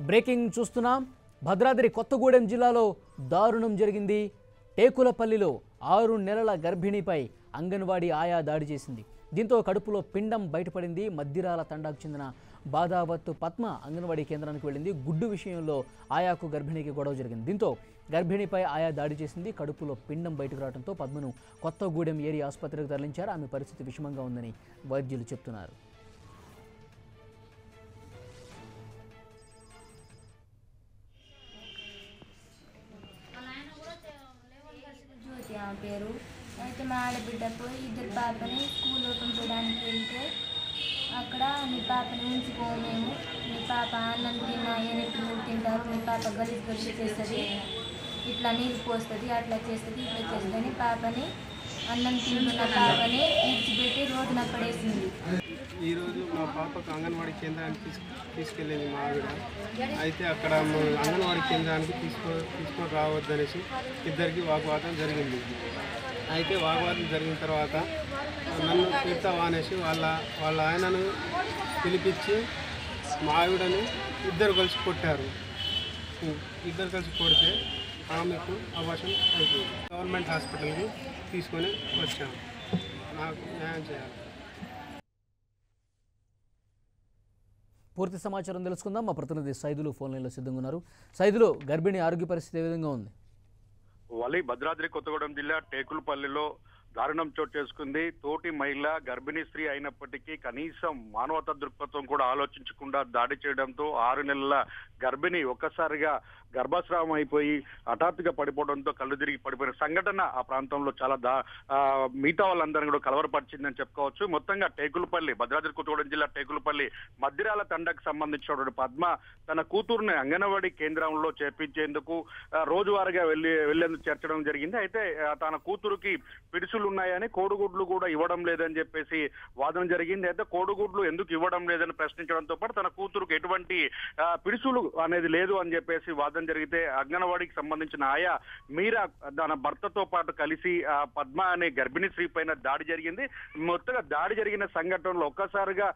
Breaking చూస్తున్నాం. భద్రాద్రి కొత్తగూడెం జిల్లాలో దారుణం జరిగింది. టేకులపల్లిలో 6 నెలల గర్భిణిపై అంగన్వాడీ ఆయా దాడి చేసింది. దీంతో కడుపులో పిండం బయటపడింది. మద్దిరాల తండాకు చెందిన బాదావత్తు పద్మ అంగన్వాడీ కేంద్రానికి వెళ్ళింది. గుడ్డు విషయంలో ఆయాకు గర్భిణికి గొడవ జరిగింది. దీంతో గర్భిణిపై ఆయా దాడి చేసింది. కడుపులో పిండం బయటకు రావడంతో పద్మను కొత్తగూడెం ఏరియా ఆసుపత్రికి తరలించారు. ఆమె పరిస్థితి విషమంగా ఉందని వైద్యులు చెప్తున్నారు. పేరు అయితే మా ఆడబిడ్డ పోయి 2 పాపని స్కూల్ ఓపెన్ చేయడానికి వెళ్తే అక్కడ మీ పాపని ఉంచుకో, మేము మీ పాప అన్నం తిన్నా ఏనే పిల్లలు తింటారు, మీ పాప గలీజ్ చేస్తుంది, ఇట్లా నీళ్ళు పోస్తుంది, అట్లా చేస్తుంది, ఇట్లా చేస్తుంది అని పాపని అన్నం తింటున్న పాపని ఇచ్చిపెట్టి రోడ్డున పడేసింది. ఈరోజు మా పాపకు అంగన్వాడీ కేంద్రానికి తీసుకెళ్ళింది మా ఆవిడ. అయితే అక్కడ అంగన్వాడీ కేంద్రానికి తీసుకొని రావద్దనేసి ఇద్దరికి వాగ్వాదం జరిగింది. అయితే వాగ్వాదం జరిగిన తర్వాత నన్ను తిడతావా అనేసి వాళ్ళ ఆయనను పిలిపించి మా ఆవిడని ఇద్దరు కలిసి కొట్టారు. ఇద్దరు కలిసి కొడితే ఆమెకు అవకాశం అయిపోయింది. గవర్నమెంట్ హాస్పిటల్కి తీసుకొని వచ్చాము. నాకు న్యాయం చేయాలి. పూర్తి సమాచారం తెలుసుకుందాం. మా ప్రతినిధి సైదులు ఫోన్ లైన్లో సిద్ధంగా ఉన్నారు. సైదులు, గర్భిణి ఆరోగ్య పరిస్థితి ఏ విధంగా ఉంది? వలి భద్రాద్రి కొత్తగూడెం జిల్లా టేకులపల్లిలో దారుణం చోటు చేసుకుంది. తోటి మహిళ గర్భిణీ స్త్రీ అయినప్పటికీ కనీసం మానవతా దృక్పథం కూడా ఆలోచించకుండా దాడి చేయడంతో 6 నెలల గర్భిణి ఒక్కసారిగా గర్భస్రావం అయిపోయి హఠాత్తుగా పడిపోవడంతో కళ్ళు తిరిగి పడిపోయిన సంఘటన ఆ ప్రాంతంలో చాలా మిగతా వాళ్ళందరినీ కూడా కలవరపరిచిందని చెప్పుకోవచ్చు. మొత్తంగా టేకులపల్లి, భద్రాద్రి కొత్తగూడెం జిల్లా టేకులపల్లి మద్దిరాల తండకు సంబంధించినటువంటి పద్మ తన కూతురుని అంగన్వాడీ కేంద్రంలో చేర్పించేందుకు రోజువారీగా వెళ్లేందుకు చేర్చడం జరిగింది. అయితే తన కూతురుకి పిడుసులు ఉన్నాయని, కోడిగుడ్లు కూడా ఇవ్వడం లేదని చెప్పేసి వాదన జరిగింది. అయితే కోడిగుడ్లు ఎందుకు ఇవ్వడం లేదని ప్రశ్నించడంతో పాటు తన కూతురుకు ఎటువంటి పిడుసులు అనేది లేదు అని చెప్పేసి వాదన జరిగితే అంగన్వాడీకి సంబంధించిన ఆయా మీరా తన భర్తతో పాటు కలిసి పద్మ అనే గర్భిణీ స్త్రీ పైన దాడి జరిగింది. మొత్తంగా దాడి జరిగిన సంఘటనలో ఒక్కసారిగా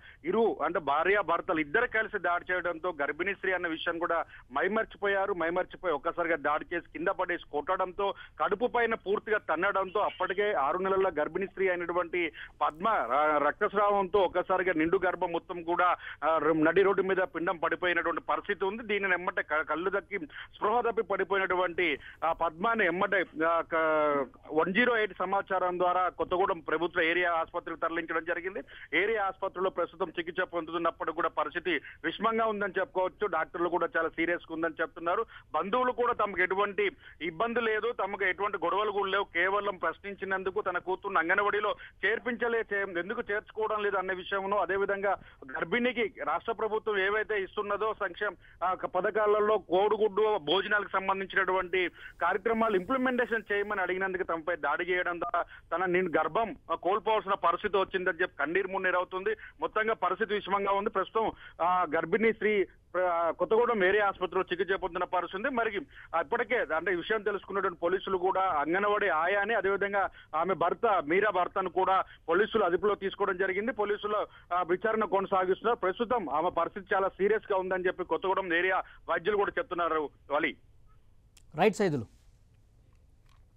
భార్య భర్తలు ఇద్దరు కలిసి దాడి చేయడంతో గర్భిణీ స్త్రీ అన్న విషయం కూడా మైమర్చిపోయి ఒక్కసారిగా దాడి చేసి కింద పడేసి కొట్టడంతో కడుపు పైన పూర్తిగా తన్నడంతో అప్పటికే 6 నెలల గర్భిణీ స్త్రీ అయినటువంటి పద్మ రక్తస్రావంతో ఒక్కసారిగా నిండు గర్భం మొత్తం కూడా నడి రోడ్డు మీద పిండం పడిపోయినటువంటి పరిస్థితి ఉంది. దీనిని ఎమ్మటే కళ్ళు దక్కి స్పృహ తప్పి పడిపోయినటువంటి పద్మాని ఎమ్మటే 108 సమాచారం ద్వారా కొత్తగూడెం ప్రభుత్వ ఏరియా ఆసుపత్రికి తరలించడం జరిగింది. ఏరియా ఆసుపత్రిలో ప్రస్తుతం చికిత్స పొందుతున్నప్పుడు కూడా పరిస్థితి విషమంగా ఉందని చెప్పుకోవచ్చు. డాక్టర్లు కూడా చాలా సీరియస్ గా ఉందని చెప్తున్నారు. బంధువులు కూడా తమకు ఎటువంటి ఇబ్బంది లేదు, తమకు ఎటువంటి గొడవలు కూడా లేవు, కేవలం ప్రశ్నించినందుకు తన కూతురుని అంగన్వాడీలో ఎందుకు చేర్చుకోవడం లేదు అనే విషయంలో, అదేవిధంగా గర్భిణికి రాష్ట్ర ప్రభుత్వం ఏవైతే ఇస్తున్నదో సంక్షేమ పథకాలలో కోడిగుడ్డు భోజనాలకు సంబంధించినటువంటి కార్యక్రమాలు ఇంప్లిమెంటేషన్ చేయమని అడిగినందుకు తమపై దాడి చేయడం ద్వారా తన గర్భం కోల్పోవాల్సిన పరిస్థితి వచ్చిందని చెప్పి కన్నీరు మున్నీరవుతుంది. మొత్తంగా పరిస్థితి విషమంగా ఉంది. ప్రస్తుతం గర్భిణీ స్త్రీ కొత్తగూడెం ఏరియా ఆసుపత్రిలో చికిత్స పొందిన పరిస్థితి. మరి ఇప్పటికే ఈ విషయం తెలుసుకున్నటువంటి పోలీసులు కూడా అంగన్వాడీ ఆయాని, అదేవిధంగా ఆమె మీరా భర్తను కూడా పోలీసులు అదుపులో తీసుకోవడం జరిగింది. పోలీసులు విచారణ కొనసాగిస్తున్నారు. ప్రస్తుతం ఆమె పరిస్థితి చాలా సీరియస్ గా ఉందని చెప్పి కొత్తగూడెం ఏరియా వైద్యులు కూడా చెప్తున్నారు. వలి రైట్ సైదులు.